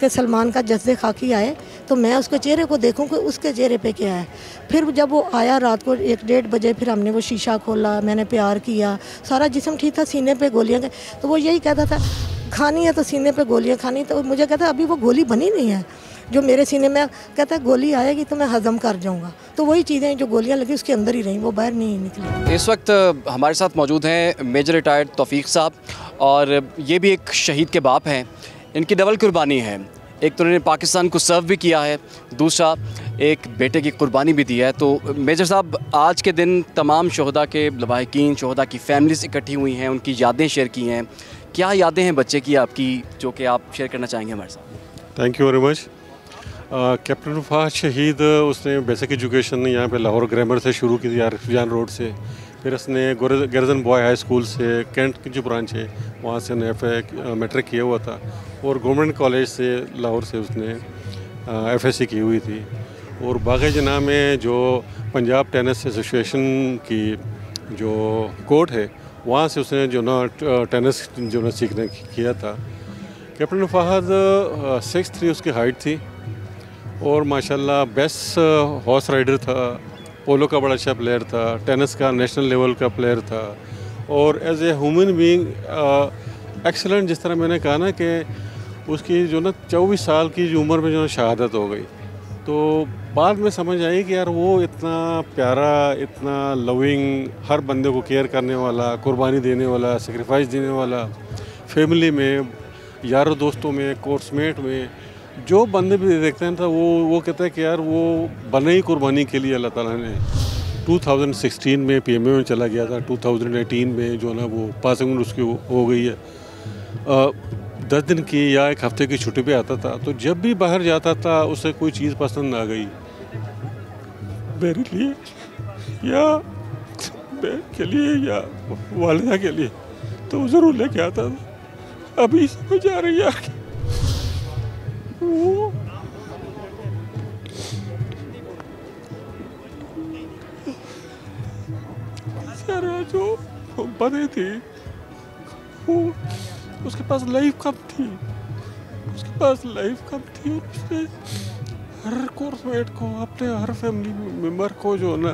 कि सलमान का जज्बे खाकी आए तो मैं उसके चेहरे को देखूं कि उसके चेहरे पे क्या है। फिर जब वो आया रात को 1-1:30 बजे, फिर हमने वो शीशा खोला, मैंने प्यार किया, सारा जिस्म ठीक था, सीने पे गोलियां। तो वो यही कहता था खानी है तो सीने पे गोलियां खानी। तो मुझे कहता अभी वो गोली बनी नहीं है जो मेरे सीने में, कहता गोली आएगी तो मैं हज़म कर जाऊंगा। तो वही चीज़ें जो गोलियां लगी उसके अंदर ही रहीं, वो बाहर नहीं निकली। इस वक्त हमारे साथ मौजूद हैं मेजर रिटायर्ड तौफीक साहब, और ये भी एक शहीद के बाप हैं। इनकी डबल कुर्बानी है, एक तो उन्होंने पाकिस्तान को सर्व भी किया है, दूसरा एक बेटे की कुर्बानी भी दी है। तो मेजर साहब, आज के दिन तमाम शोहदा के लवाहिकीन, शोहदा की फैमिलीज इकट्ठी हुई हैं, उनकी यादें शेयर की हैं। क्या यादें हैं बच्चे की आपकी जो कि आप शेयर करना चाहेंगे हमारे साथ? Thank you very much. Captain Fahad Shahid, उसने बेसिक एजुकेशन यहाँ पे लाहौर ग्रामर से शुरू की थी, यार रोड से। फिर उसने गर्जन बॉय हाई स्कूल से, कैंट की जो ब्रांच है वहाँ से उसने मैट्रिक किया हुआ था, और गवर्नमेंट कॉलेज से लाहौर से उसने FSC की हुई थी। और बाग़े जना में जो पंजाब टेनिस एसोसिएशन की जो कोर्ट है वहाँ से उसने जो ना टेनिस जो ना सीखने किया था। कैप्टन फहद 6'3" उसकी हाइट थी, और माशाल्लाह बेस्ट हॉर्स राइडर था, पोलो का बड़ा अच्छा प्लेयर था, टेनिस का नेशनल लेवल का प्लेयर था, और as a human being excellent. जिस तरह मैंने कहा ना कि उसकी जो ना 24 साल की उम्र में जो ना शहादत हो गई, तो बाद में समझ आई कि यार वो इतना प्यारा, इतना लविंग, हर बंदे को केयर करने वाला, कुर्बानी देने वाला, सेक्रीफाइस देने वाला, फैमिली में, यारों दोस्तों में, कोर्समेट में, जो बंदे भी देखते हैं था वो कहता है कि यार वो बने ही कुर्बानी के लिए अल्लाह ताला ने। 2016 में PMA में चला गया था, 2018 में जो ना वो पासिंग उसकी हो गई है। 10 दिन की या 1 हफ्ते की छुट्टी पे आता था, तो जब भी बाहर जाता था उसे कोई चीज़ पसंद आ गई मेरे लिए या बहन के लिए या वालिदा के लिए, तो वो ज़रूर लेके आता था। अभी समझ आ रही है कि वो सारा जो बने थी वो उसके पास लाइफ कम थी, उसने हर कोर्समेट को, अपने हर फैमिली मेम्बर को जो ना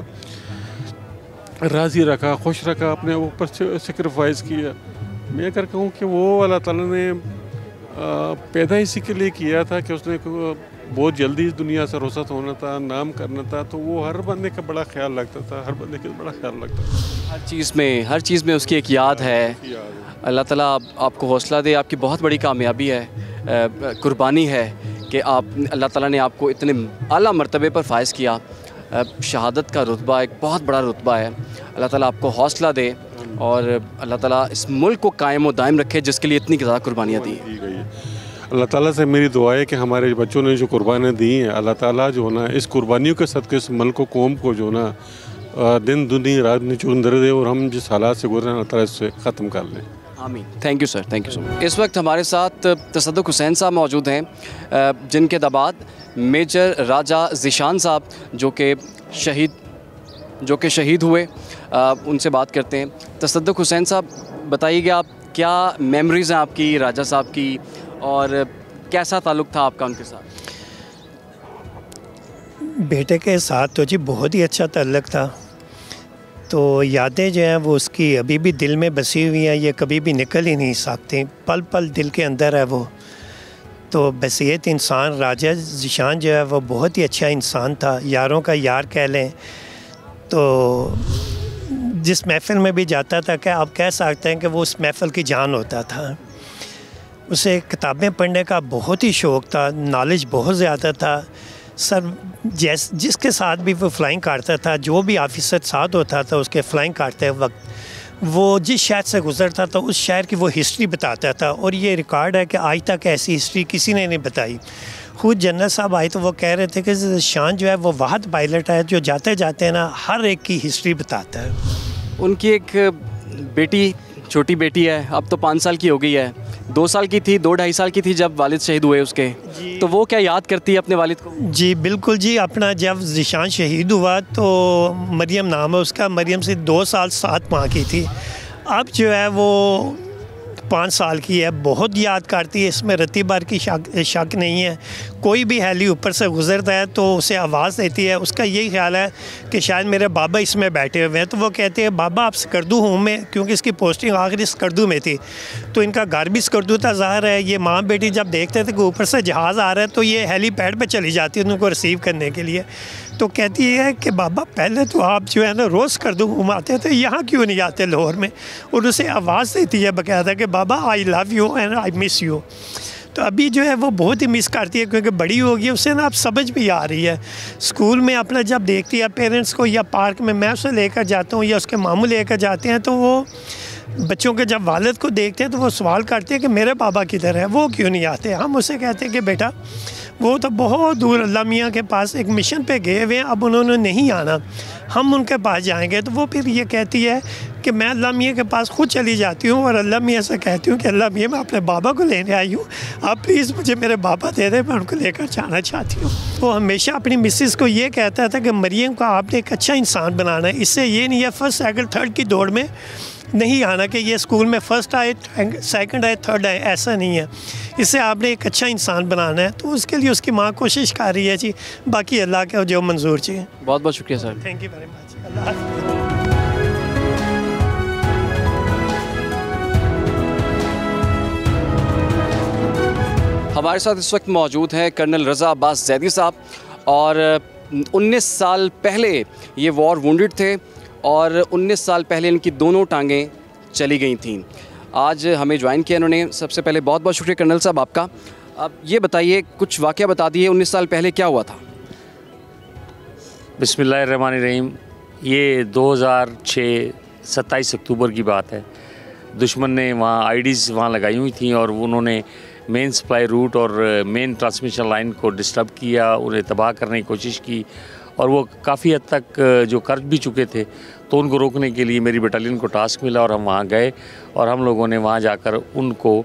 राज़ी रखा, खुश रखा, अपने ऊपर सेक्रीफाइस किया। मैं कर कहूँ कि वो अल्लाह ताला ने पैदा इसी के लिए किया था कि उसने बहुत जल्दी इस दुनिया से रुखसत होना था, नाम करना था, तो वो हर बंदे का बड़ा ख्याल रखता था, हर चीज़ में उसकी एक याद है। अल्लाह ताला आपको हौसला दे, आपकी बहुत बड़ी कामयाबी है, कुर्बानी है कि अल्लाह ताला ने आपको इतने आला मर्तबे पर फायज़ किया। शहादत का रुतबा एक बहुत बड़ा रुतबा है। अल्लाह ताला आपको हौसला दे और अल्लाह ताला इस मुल्क को कायम व दायम रखे जिसके लिए इतनी ज़्यादा कुर्बानियाँ दी गई है। अल्लाह ताला से मेरी दुआ है कि हमारे बच्चों ने जो कुर्बानियाँ दी हैं, अल्लाह ताला जो ना इस कुर्बानियों के सदक़े इस मुल्क को, कौम को जो ना दिन दुनी रात निचुंदर दे और हम जिस हालात से गुजरे अल्लाह ताला इससे ख़त्म कर लें। आमीन। Thank you sir, thank you so much. इस वक्त हमारे साथ तसद्दुक़ हुसैन साहब मौजूद हैं, जिनके दबाद मेजर राजा ज़ीशान साहब जो कि शहीद हुए। उनसे बात करते हैं। तसद्दुक़ हुसैन साहब, बताइएगा आप क्या मेमोरीज़ हैं आपकी राजा साहब की और कैसा ताल्लुक़ था आपका उनके साथ? बेटे के साथ तो जी बहुत ही अच्छा ताल्लुक़ था। तो यादें जो हैं वो उसकी अभी भी दिल में बसी हुई हैं, ये कभी भी निकल ही नहीं सकती, पल पल दिल के अंदर है वो। तो बसीयत इंसान राजा ज़ीशान जो है वो बहुत ही अच्छा इंसान था, यारों का यार कह लें। तो जिस महफ़िल में भी जाता था क्या आप कह सकते हैं कि वो उस महफ़िल की जान होता था। उसे किताबें पढ़ने का बहुत ही शौक़ था, नॉलेज बहुत ज़्यादा था। सर जिसके साथ भी वो फ़्लाइंग करता था, जो भी ऑफिसर साथ होता था उसके फ़्लाइंग करते वक्त, वो जिस शहर से गुज़रता था उस शहर की वो हिस्ट्री बताता था। और ये रिकॉर्ड है कि आज तक ऐसी हिस्ट्री किसी ने नहीं बताई। खुद जनरल साहब आए तो वो कह रहे थे कि ज़ीशान जो है वो वाहद पायलट है जो जाते जाते हैं ना हर एक की हिस्ट्री बताता है। उनकी एक बेटी, छोटी बेटी है, अब तो 5 साल की हो गई है, 2 साल की थी, 2-2.5 साल की थी जब वालिद शहीद हुए उसके। तो वो क्या याद करती है अपने वालिद को? जी बिल्कुल जी, अपना जब ज़ीशान शहीद हुआ तो मरियम नाम है उसका, मरियम से 2 साल 7 माह की थी। अब जो है वो 5 साल की है, बहुत याद करती है, इसमें रत्ती भर की शक नहीं है। कोई भी हेली ऊपर से गुजरता है तो उसे आवाज़ देती है, उसका यही ख्याल है कि शायद मेरे बाबा इसमें बैठे हुए हैं। तो वो कहते हैं बाबा आप स्कर्दू हूँ मैं, क्योंकि इसकी पोस्टिंग आखिरी स्कर्दू में थी, तो इनका घर भी स्कर्दू था। ज़ाहिर है ये माँ बेटी जब देखते थे कि ऊपर से जहाज़ आ रहा है तो ये हेलीपैड पर चली जाती है उनको रिसीव करने के लिए। तो कहती है कि बाबा पहले तो आप जो है ना रोज़ स्कर्दू घुमाते थे, यहाँ क्यों नहीं आते लाहौर में? और उसे आवाज़ देती है बकायदा कि बाबा I love you and I miss you. तो अभी जो है वो बहुत ही मिस करती है क्योंकि बड़ी हो गई, उससे ना अब समझ भी आ रही है। स्कूल में अपना जब देखती है पेरेंट्स को या पार्क में मैं उसे लेकर जाता हूँ या उसके मामू लेकर जाते हैं, तो वो बच्चों के जब वालिद को देखते हैं तो वो सवाल करते हैं कि मेरे बाबा किधर है, वो क्यों नहीं आते? हम उसे कहते हैं कि बेटा वो तो बहुत दूर अल्लाह मियाँ के पास एक मिशन पे गए हुए हैं, अब उन्होंने नहीं आना, हम उनके पास जाएंगे। तो वो फिर ये कहती है कि मैं अल्लाह मियाँ के पास खुद चली जाती हूँ और अल्लाह मियाँ से कहती हूँ कि अल्लाह मियाँ मैं अपने बाबा को लेने आई हूँ, आप प्लीज़ मुझे मेरे बाबा दे दें, मैं उनको लेकर जाना चाहती हूँ। वो हमेशा अपनी मिसेस को ये कहता था कि मरियम को आपने एक अच्छा इंसान बनाना है, इससे ये नहीं है फर्स्ट सेकंड थर्ड की दौड़ में नहीं आना कि ये स्कूल में फ़र्स्ट आए, सेकंड आए, थर्ड आए, ऐसा नहीं है। इससे आपने एक अच्छा इंसान बनाना है। तो उसके लिए उसकी माँ कोशिश कर रही है जी, बाकी अल्लाह के जो मंजूर चाहिए। बहुत बहुत शुक्रिया sir, thank you very much. अल्लाह हाफ़िज़। हमारे साथ इस वक्त मौजूद हैं कर्नल रज़ा अब्बास ज़ैदी साहब, और 19 साल पहले ये वॉर वुंडेड थे और 19 साल पहले इनकी दोनों टांगें चली गई थीं। आज हमें ज्वाइन किया इन्होंने। सबसे पहले बहुत बहुत शुक्रिया कर्नल साहब आपका। अब ये बताइए, कुछ वाक़या बता दिए 19 साल पहले क्या हुआ था? बिस्मिल्लाहिर्रहमानिर्रहीम। ये 2006 27 अक्टूबर की बात है। दुश्मन ने वहाँ आईडीज़ वहाँ लगाई हुई थी और उन्होंने मेन सप्लाई रूट और मेन ट्रांसमिशन लाइन को डिस्टर्ब किया, उन्हें तबाह करने की कोशिश की और वो काफ़ी हद तक जो कर भी चुके थे। तो उनको रोकने के लिए मेरी बटालियन को टास्क मिला और हम वहाँ गए और हम लोगों ने वहाँ जाकर उनको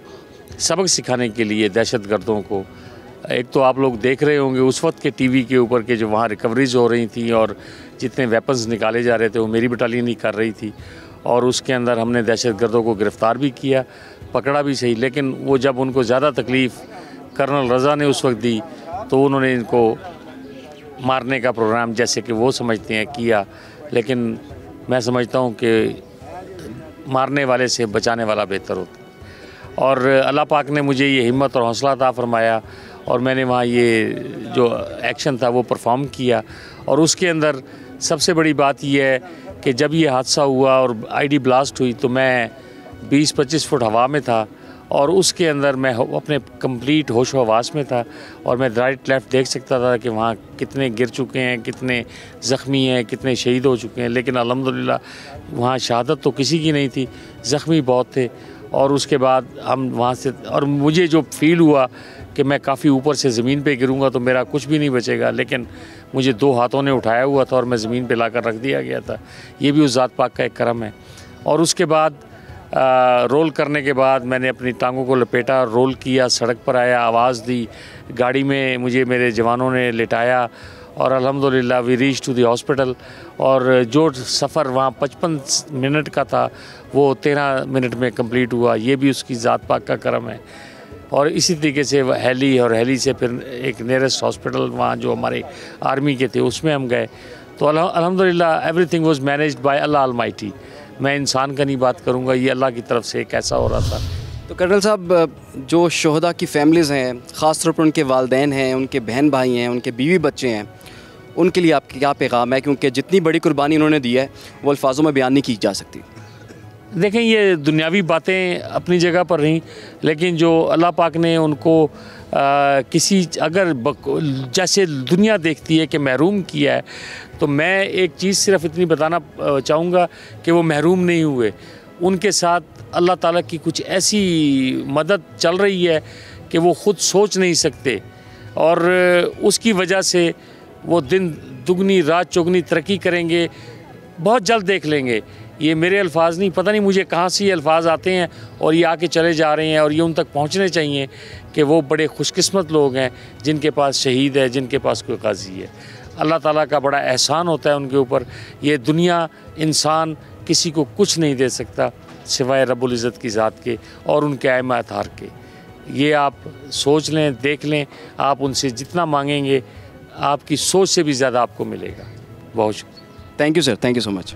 सबक सिखाने के लिए दहशतगर्दों को, एक तो आप लोग देख रहे होंगे उस वक्त के टीवी के ऊपर के जो वहाँ रिकवरीज हो रही थी और जितने वेपन्स निकाले जा रहे थे वो मेरी बटालियन ही कर रही थी और उसके अंदर हमने दहशतगर्दों को गिरफ़्तार भी किया, पकड़ा भी सही। लेकिन वो जब उनको ज़्यादा तकलीफ़ कर्नल रज़ा ने उस वक्त दी तो उन्होंने इनको मारने का प्रोग्राम जैसे कि वो समझते हैं किया, लेकिन मैं समझता हूँ कि मारने वाले से बचाने वाला बेहतर होता है। और अल्लाह पाक ने मुझे ये हिम्मत और हौसला अता फरमाया और मैंने वहाँ ये जो एक्शन था वो परफॉर्म किया। और उसके अंदर सबसे बड़ी बात यह है कि जब ये हादसा हुआ और आईडी ब्लास्ट हुई तो मैं 20-25 फुट हवा में था और उसके अंदर मैं अपने कंप्लीट होशो हवास में था और मैं राइट लेफ़्ट देख सकता था कि वहाँ कितने गिर चुके हैं, कितने ज़ख्मी हैं, कितने शहीद हो चुके हैं। लेकिन अल्हम्दुलिल्लाह वहाँ शहादत तो किसी की नहीं थी, ज़ख्मी बहुत थे। और उसके बाद हम वहाँ से, और मुझे जो फील हुआ कि मैं काफ़ी ऊपर से ज़मीन पे गिरूंगा तो मेरा कुछ भी नहीं बचेगा, लेकिन मुझे 2 हाथों ने उठाया हुआ था और मैं ज़मीन पे लाकर रख दिया गया था। ये भी उस ज़ात पाक का एक करम है। और उसके बाद रोल करने के बाद मैंने अपनी टांगों को लपेटा, रोल किया, सड़क पर आया, आवाज़ दी, गाड़ी में मुझे मेरे जवानों ने लिटाया और अल्हम्दुलिल्लाह we reach to the hospital. और जो सफ़र वहाँ 55 मिनट का था वो 13 मिनट में कंप्लीट हुआ। ये भी उसकी ज़ात पाक का करम है। और इसी तरीके से हेली और हेली से फिर एक नियरेस्ट हॉस्पिटल वहाँ जो हमारे आर्मी के थे उसमें हम गए। तो अल्हम्दुलिल्लाह everything was managed by Allah Almighty. मैं इंसान का नहीं बात करूँगा, ये अल्लाह की तरफ से कैसा हो रहा था। तो कर्नल साहब, जो शोहदा की फैमिलीज़ हैं, ख़ास तौर पर उनके वालिदैन हैं, उनके बहन भाई हैं, उनके बीवी बच्चे हैं, उनके लिए आपकी क्या पैगाम है? क्योंकि जितनी बड़ी कुर्बानी उन्होंने दी है वो अल्फाजों में बयान नहीं की जा सकती। देखें, ये दुनियावी बातें अपनी जगह पर रहीं, लेकिन जो अल्लाह पाक ने उनको किसी अगर जैसे दुनिया देखती है कि महरूम किया है, तो मैं एक चीज़ सिर्फ इतनी बताना चाहूँगा कि वो महरूम नहीं हुए। उनके साथ अल्लाह ताला की कुछ ऐसी मदद चल रही है कि वो ख़ुद सोच नहीं सकते और उसकी वजह से वो दिन दुगनी रात चौगनी तरक्की करेंगे, बहुत जल्द देख लेंगे। ये मेरे अल्फाज नहीं, पता नहीं मुझे कहाँ से ये अल्फाज आते हैं और ये आके चले जा रहे हैं और ये उन तक पहुँचने चाहिए कि वो बड़े खुशकिस्मत लोग हैं जिनके पास शहीद है, जिनके पास कोई गाजी है। अल्लाह ताला का बड़ा एहसान होता है उनके ऊपर। ये दुनिया, इंसान किसी को कुछ नहीं दे सकता सिवाय रब्बुल इज़्ज़त की ज़ात के और उनके आइमा अतार के। ये आप सोच लें, देख लें, आप उनसे जितना मांगेंगे आपकी सोच से भी ज़्यादा आपको मिलेगा। बहुत शुक्रिया। Thank you sir, thank you so much.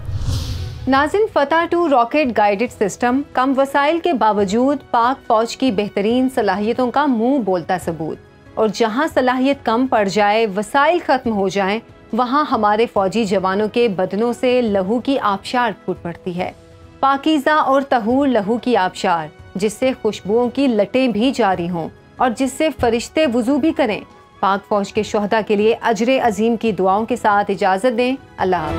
Nazin, Fatah 2 rocket guided system कम वसाइल के बावजूद पाक फौज की बेहतरीन सलाहियतों का मुंह बोलता सबूत। और जहां सलाहियत कम पड़ जाए, वसाइल ख़त्म हो जाएं, वहां हमारे फौजी जवानों के बदनों से लहू की आबशार फूट पड़ती है। पाकीज़ा और तहूर लहू की आबशार, जिससे खुशबुओं की लटें भी जारी हों और जिससे फरिश्ते वुज़ू भी करें। पाक फौज के शोहदा के लिए अजर अजीम की दुआओं के साथ इजाज़त दें। अल्लाह।